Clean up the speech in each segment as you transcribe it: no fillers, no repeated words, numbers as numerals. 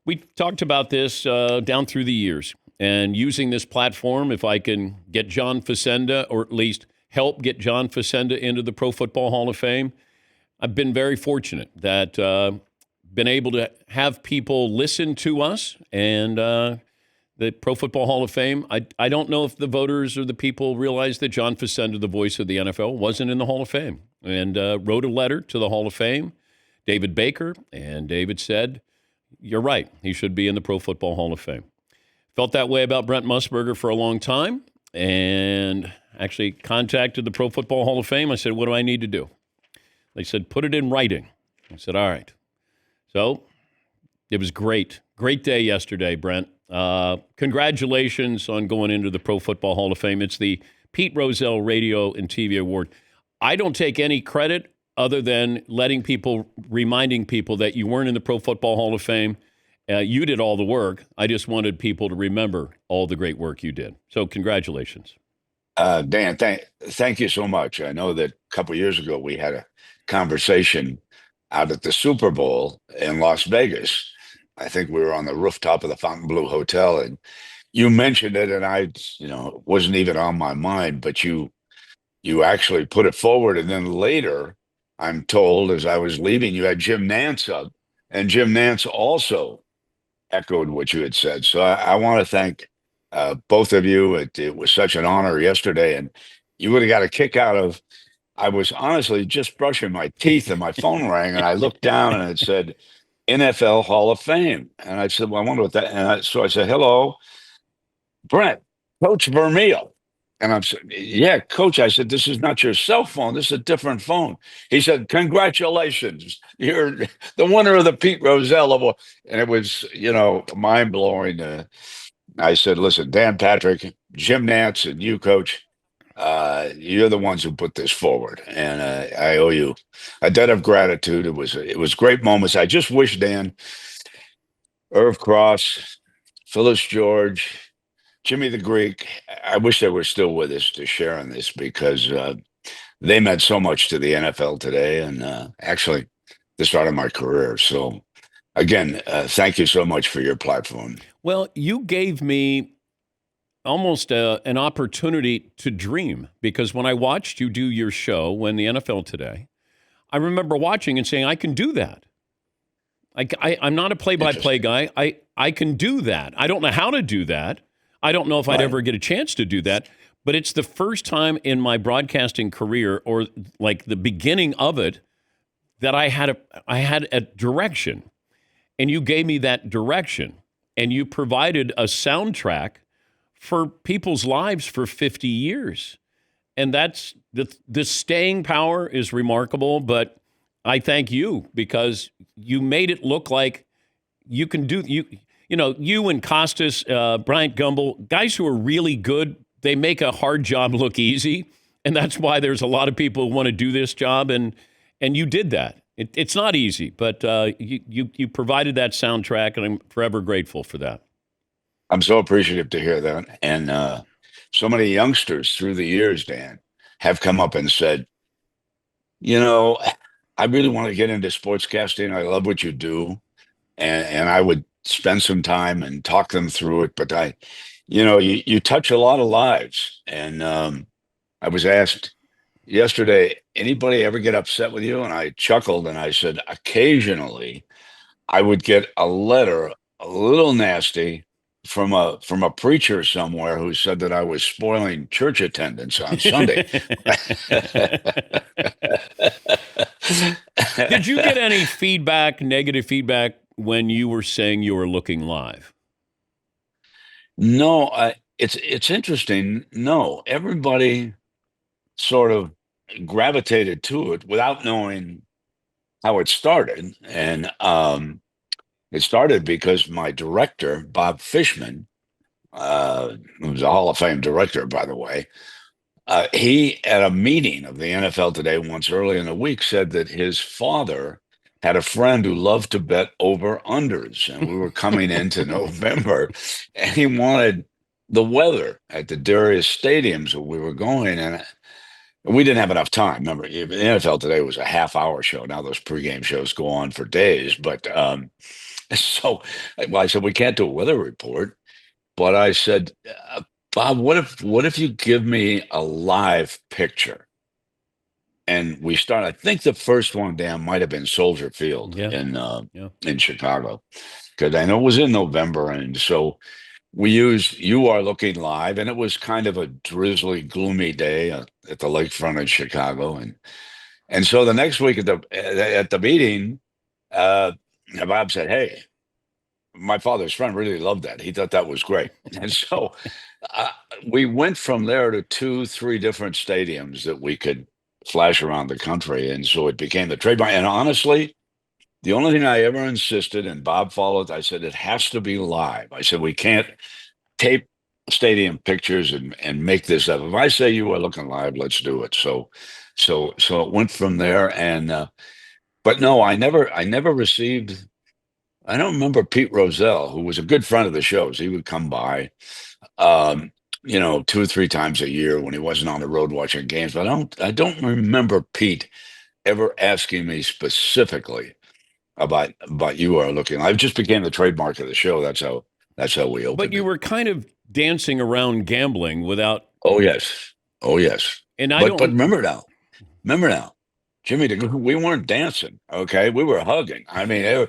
We talked about this down through the years and using this platform, if I can get John Facenda or at least help get John Facenda into the Pro Football Hall of Fame. I've been very fortunate that been able to have people listen to us and the Pro Football Hall of Fame. I don't know if the voters or the people realize that John Facenda, the voice of the NFL, wasn't in the Hall of Fame and wrote a letter to the Hall of Fame, David Baker, and David said, you're right, he should be in the Pro Football Hall of Fame. Felt that way about Brent Musburger for a long time and actually contacted the Pro Football Hall of Fame. I said, what do I need to do? They said, put it in writing. I said, all right. So it was great. Great day yesterday, Brent. Congratulations on going into the Pro Football Hall of Fame. It's the Pete Rozelle Radio and TV Award. I don't take any credit other than reminding people that you weren't in the Pro Football Hall of Fame. You did all the work. I just wanted people to remember all the great work you did. So congratulations. Dan, thank you so much. I know that a couple years ago we had a conversation out at the Super Bowl in Las Vegas. I think we were on the rooftop of the Fontainebleau Hotel, and you mentioned it, and it wasn't even on my mind, but you actually put it forward, and then later, I'm told, as I was leaving, you had Jim Nantz up, and Jim Nantz also echoed what you had said. So I want to thank both of you. It was such an honor yesterday, and you would have got a kick out of. I was honestly just brushing my teeth, and my phone rang, and I looked down, and it said NFL Hall of Fame, and I said, "Well, I wonder what that." So I said, "Hello, Brent, Coach Vermeil." And I'm saying, "Yeah, Coach." I said, "This is not your cell phone. This is a different phone." He said, "Congratulations, you're the winner of the Pete Rozelle Award." And it was, mind blowing. I said, "Listen, Dan Patrick, Jim Nantz, and you, Coach, you're the ones who put this forward, and I owe you a debt of gratitude." It was great moments. I just wish, Dan, Irv Cross, Phyllis George, Jimmy the Greek, I wish they were still with us to share in this because they meant so much to the NFL today and actually the start of my career. So, again, thank you so much for your platform. Well, you gave me almost an opportunity to dream because when I watched you do your show when the NFL Today, I remember watching and saying, I can do that. I'm not a play-by-play guy. I can do that. I don't know how to do that. I don't know if I'd ever get a chance to do that, but it's the first time in my broadcasting career or like the beginning of it that I had a direction, and you gave me that direction, and you provided a soundtrack for people's lives for 50 years. And that's the staying power is remarkable, but I thank you because you made it look like you can do you and Costas, Bryant Gumbel, guys who are really good, they make a hard job look easy. And that's why there's a lot of people who want to do this job. And you did that. It's not easy, but you provided that soundtrack, and I'm forever grateful for that. I'm so appreciative to hear that. And so many youngsters through the years, Dan, have come up and said, I really want to get into sportscasting. I love what you do. And I would spend some time and talk them through it. But you touch a lot of lives. And I was asked yesterday, anybody ever get upset with you? And I chuckled and I said, occasionally I would get a letter, a little nasty, from a preacher somewhere who said that I was spoiling church attendance on Sunday. Did you get any negative feedback, when you were saying you were looking live? No, it's interesting. No, everybody sort of gravitated to it without knowing how it started. And it started because my director, Bob Fishman, who was a Hall of Fame director, by the way, he, at a meeting of the NFL Today once early in the week, said that his father had a friend who loved to bet over-unders. And we were coming into November, and he wanted the weather at the various stadiums where we were going. And we didn't have enough time. Remember, the NFL Today was a half-hour show. Now those pregame shows go on for days. But So, well, I said, we can't do a weather report. But I said, Bob, what if you give me a live picture? And we start. I think the first one down might have been Soldier Field Yeah. Yeah. in Chicago, because I know it was in November, and so we used "You Are Looking Live," and it was kind of a drizzly, gloomy day at the lakefront in Chicago, and so the next week at the meeting, uh, Bob said, "Hey, my father's friend really loved that. He thought that was great." And so uh, we went from there to two, three different stadiums that we could flash around the country. And so it became the trademark. And honestly, the only thing I ever insisted, and Bob followed, I said, it has to be live. I said, we can't tape stadium pictures and make this up. If I say you are looking live, let's do it. So it went from there. And, but no, I never received, I don't remember Pete Rozelle, who was a good friend of the shows. He would come by, um, 2 or 3 times a year when he wasn't on the road watching games. But I don't remember Pete ever asking me specifically about you are looking. I just became the trademark of the show. That's how we But opened you it. were kind of dancing around gambling without, Oh yes, oh yes. and I But don't. remember now, Jimmy, we weren't dancing. Okay, we were hugging. I mean,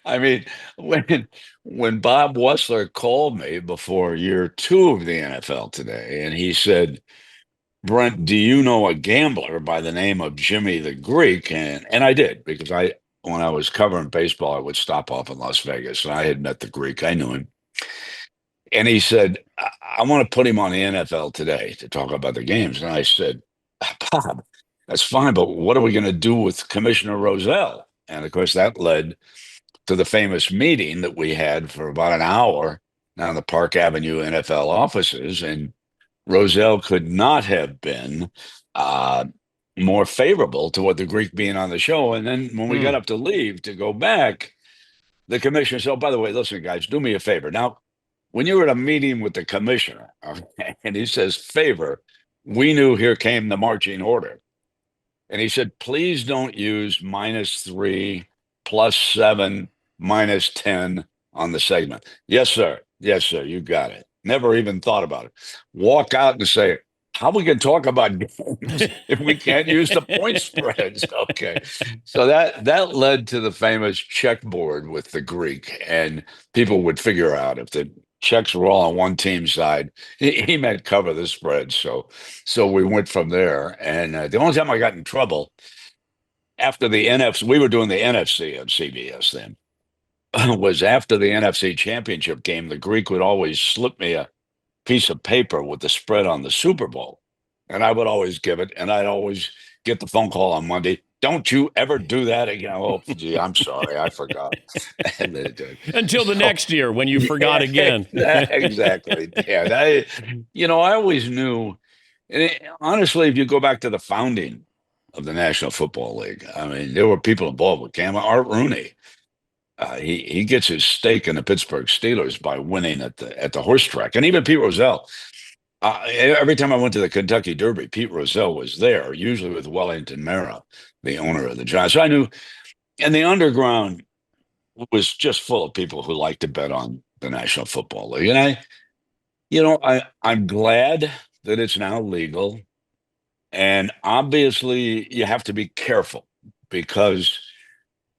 I mean, when Bob Wessler called me before year two of the NFL today, and he said, Brent, do you know a gambler by the name of Jimmy the Greek? And I did, because when I was covering baseball, I would stop off in Las Vegas, and I had met the Greek. I knew him. And he said, I want to put him on the NFL today to talk about the games. And I said, Bob, that's fine, but what are we going to do with Commissioner Rozelle? And of course, that led to the famous meeting that we had for about an hour down the Park Avenue NFL offices. And Rozelle could not have been uh, more favorable to what the Greek being on the show. And then when we got Mm. up to leave to go back, the commissioner said, oh, by the way, listen, guys, do me a favor. Now, when you were at a meeting with the commissioner, okay, and he says favor, we knew here came the marching order. And he said, please don't use -3, +7, -10 on the segment. Yes, sir. Yes, sir. You got it. Never even thought about it. Walk out and say, how we can talk about games if we can't use the point spreads? Okay. So that led to the famous checkboard with the Greek, and people would figure out if the checks were all on one team side, he meant cover the spread. So we went from there. And the only time I got in trouble after the NFC, we were doing the NFC on CBS then, was after the NFC championship game. The Greek would always slip me a piece of paper with the spread on the Super Bowl. And I would always give it. And I'd always get the phone call on Monday. Don't you ever do that again? Oh, gee, I'm sorry. I forgot. And they did. Until the So, next year when you forgot yeah, again. exactly. Yeah. I always knew. And honestly, if you go back to the founding of the National Football League, I mean, there were people involved with Cam. Art Rooney. He gets his stake in the Pittsburgh Steelers by winning at the horse track, and even Pete Rozelle. Every time I went to the Kentucky Derby, Pete Rozelle was there, usually with Wellington Mara, the owner of the Giants. So I knew, and the underground was just full of people who like to bet on the National Football League. And I'm glad that it's now legal. And obviously, you have to be careful, because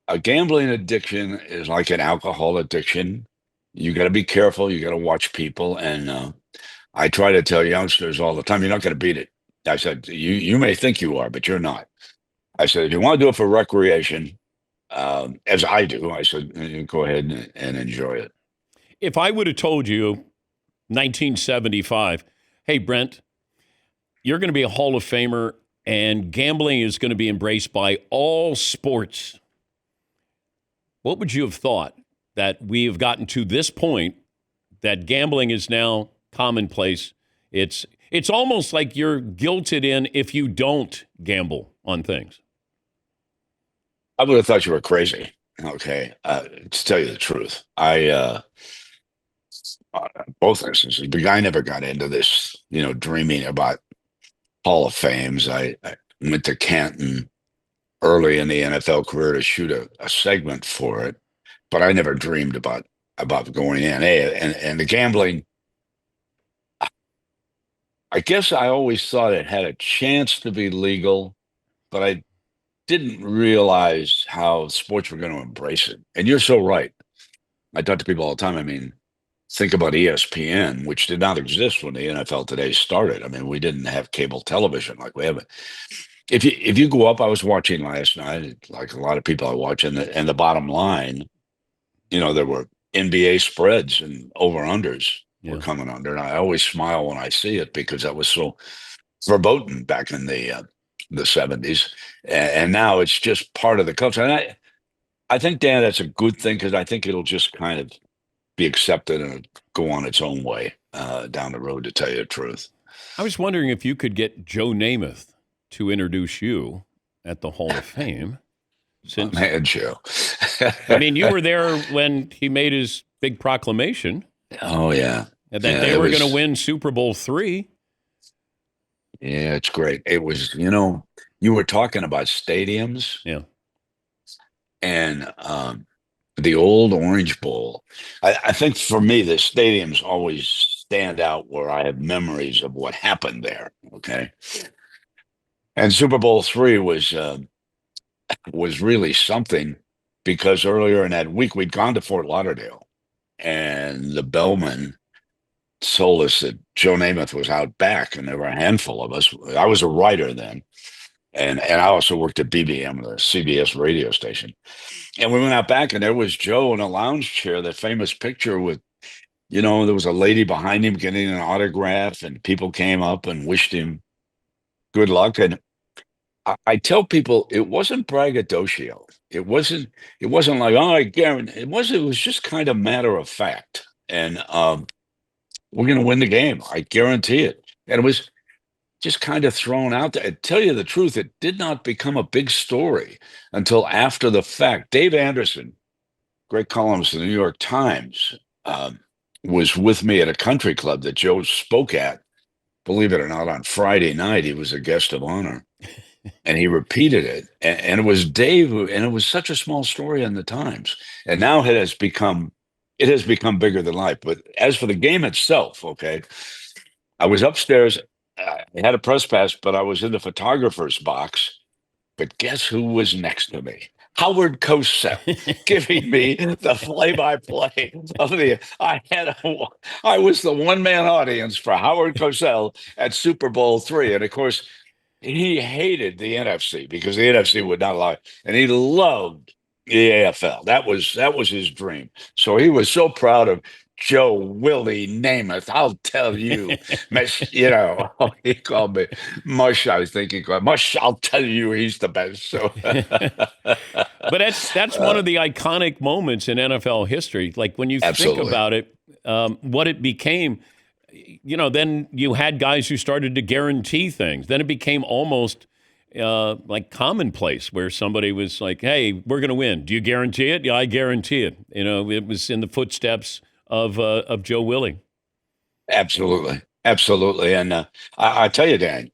a gambling addiction is like an alcohol addiction. You got to be careful. You got to watch people. And I try to tell youngsters all the time, you're not going to beat it. I said, you may think you are, but you're not. I said, if you want to do it for recreation, as I do, I said, go ahead and enjoy it. If I would have told you 1975, hey, Brent, you're going to be a Hall of Famer and gambling is going to be embraced by all sports, what would you have thought? That we have gotten to this point that gambling is now commonplace. It's almost like you're guilted in if you don't gamble on things. I would have thought you were crazy. Okay. To tell you the truth, both instances, the guy never got into this, dreaming about Hall of Fames. I went to Canton early in the NFL career to shoot a segment for it, but I never dreamed about going in. And the gambling, I guess I always thought it had a chance to be legal, but I didn't realize how sports were going to embrace it. And you're so right. I talk to people all the time. I mean, think about ESPN, which did not exist when the NFL Today started. I mean, we didn't have cable television like we have it. If you go up, I was watching last night, like a lot of people I watch, and the bottom line, there were NBA spreads and over unders were Yeah. coming under, and I always smile when I see it because that was so verboten back in the 70s, and now it's just part of the culture. And I think, Dan, that's a good thing because I think it'll just kind of be accepted and go on its own way down the road, to tell you the truth. I was wondering if you could get Joe Namath to introduce you at the Hall of Fame. Since, man, Joe. I mean, you were there when he made his big proclamation. Oh, yeah. And that they were going to win Super Bowl III. Yeah, it's great. It was, you were talking about stadiums. Yeah. And the old Orange Bowl. I think for me, the stadiums always stand out where I have memories of what happened there. Okay. And Super Bowl III was really something because earlier in that week, we'd gone to Fort Lauderdale and the bellman told us that Joe Namath was out back, and there were a handful of us. I was a writer then, and I also worked at BBM, the CBS radio station. And we went out back, and there was Joe in a lounge chair, that famous picture with, there was a lady behind him getting an autograph, and people came up and wished him good luck. And I tell people it wasn't braggadocio. It wasn't like, oh, I guarantee it was just kind of matter of fact. And we're going to win the game. I guarantee it. And it was just kind of thrown out there. I tell you the truth, it did not become a big story until after the fact. Dave Anderson, great columnist in the New York Times, was with me at a country club that Joe spoke at. Believe it or not, on Friday night, he was a guest of honor. And he repeated it. And it was Dave, and it was such a small story in the Times. And now it has become bigger than life. But as for the game itself, okay, I was upstairs. I had a press pass, but I was in the photographer's box. But guess who was next to me? Howard Cosell, giving me the play-by-play of the. I was the one-man audience for Howard Cosell at Super Bowl III, and of course, he hated the NFC because the NFC would not allow it, and he loved the AFL. That was his dream. So he was so proud of Joe Willie Namath. I'll tell you, he called me Mush. I was thinking, Mush, I'll tell you, he's the best. So, but that's one of the iconic moments in NFL history. Like when you think about it, what it became. Then you had guys who started to guarantee things. Then it became almost like commonplace where somebody was like, hey, we're going to win. Do you guarantee it? Yeah, I guarantee it. It was in the footsteps of Joe Willie. Absolutely. Absolutely. And I tell you, Dan,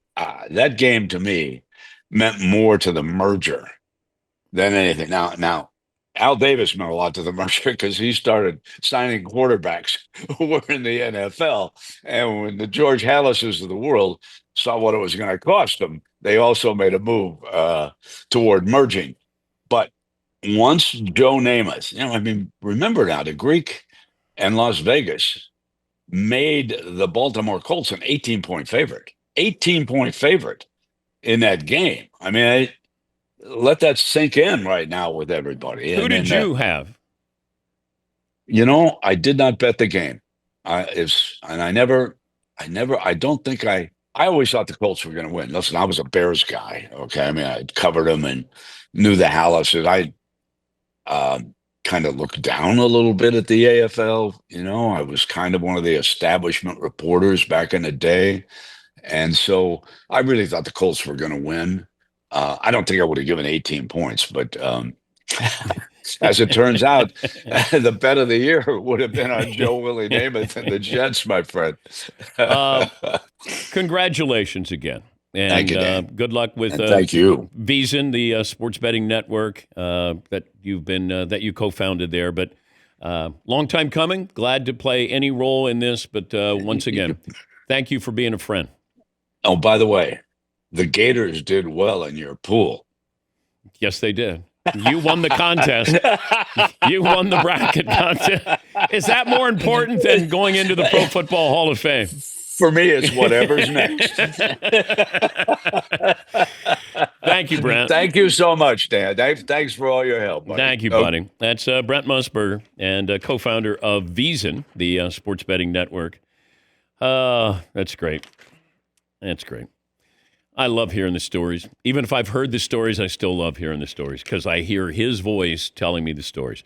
that game to me meant more to the merger than anything. Now, Al Davis meant a lot to the merger because he started signing quarterbacks who were in the NFL. And when the George Hallases of the world saw what it was going to cost them, they also made a move toward merging. But once Joe Namath, remember now, the Greek and Las Vegas made the Baltimore Colts an 18-point favorite. 18-point favorite in that game. Let that sink in right now with everybody. Who did you have? I did not bet the game. I always thought the Colts were going to win. Listen, I was a Bears guy. Okay. I covered them and knew the Hallases. I kind of looked down a little bit at the AFL. I was kind of one of the establishment reporters back in the day. And so I really thought the Colts were going to win. I don't think I would have given 18 points, but as it turns out, the bet of the year would have been on Joe Willie Namath and the Jets, my friend. Congratulations again. And Thank you, Dan. good luck with And thank you. VSiN, the sports betting network that you co-founded there. But long time coming. Glad to play any role in this. But once again, thank you for being a friend. Oh, by the way, the Gators did well in your pool. Yes, they did. You won the contest. You won the bracket contest. Is that more important than going into the Pro Football Hall of Fame? For me, it's whatever's next. Thank you, Brent. Thank you so much, Dan. Thanks for all your help, buddy. Thank you, buddy. That's Brent Musburger and co-founder of VSiN, the sports betting network. That's great. That's great. I love hearing the stories. Even if I've heard the stories, I still love hearing the stories because I hear his voice telling me the stories.